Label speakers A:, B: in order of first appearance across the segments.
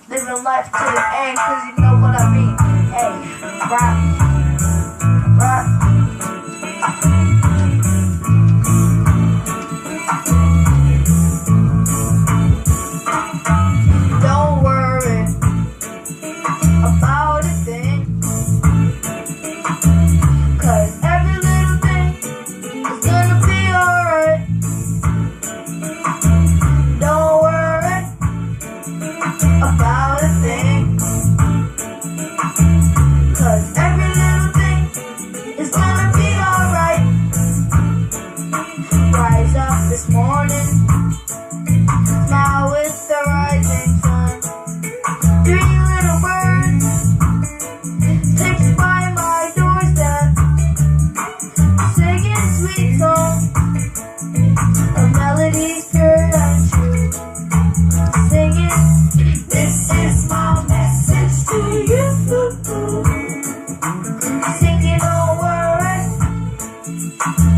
A: Living life to the end, cause you know what I mean. Hey, rock, rock. Don't worry about a thing, cause every little thing is gonna be alright. Don't worry about a thing, cause every little thing is gonna be alright. Rise up this morning, smile with the rising sun. 3 little birds fixed by my doorstep, singing sweet songs of melodies pure and true. Singing, this is my message to you. Singing, don't worry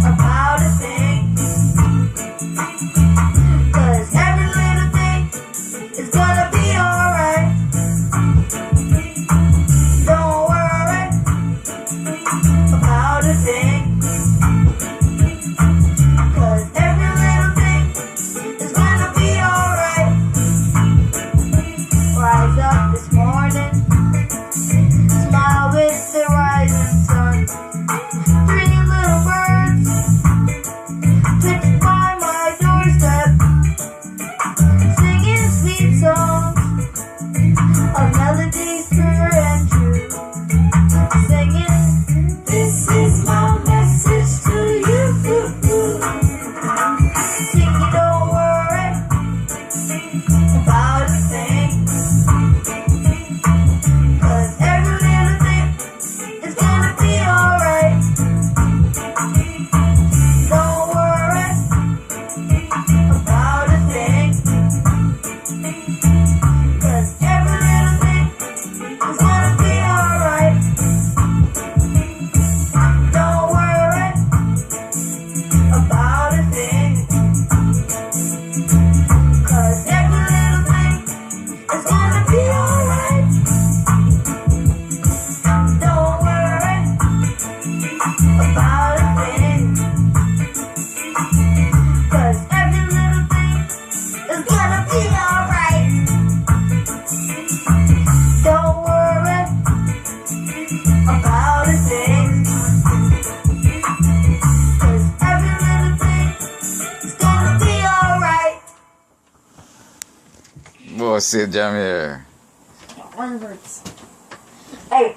A: about a thing, cause every little thing is gonna be alright. Don't worry about a thing, cause every little thing is gonna be alright. Rise up this morning, smile with the rising sun. 3 little birds fixed by my doorstep, singing sweet songs of melodies pure and true. Singing, this is my message to you. Singing, don't worry about a thing, cause every little thing is gonna be alright. Don't worry about a thing, cause every little thing is gonna be alright. Don't worry about a thing, cause every little thing is gonna be alright. Don't worry about a thing, cause every little thing is gonna be alright. Don't worry about a thing, cause every little thing is gonna be alright.
B: Você, Jamir.
A: One hurts. Hey.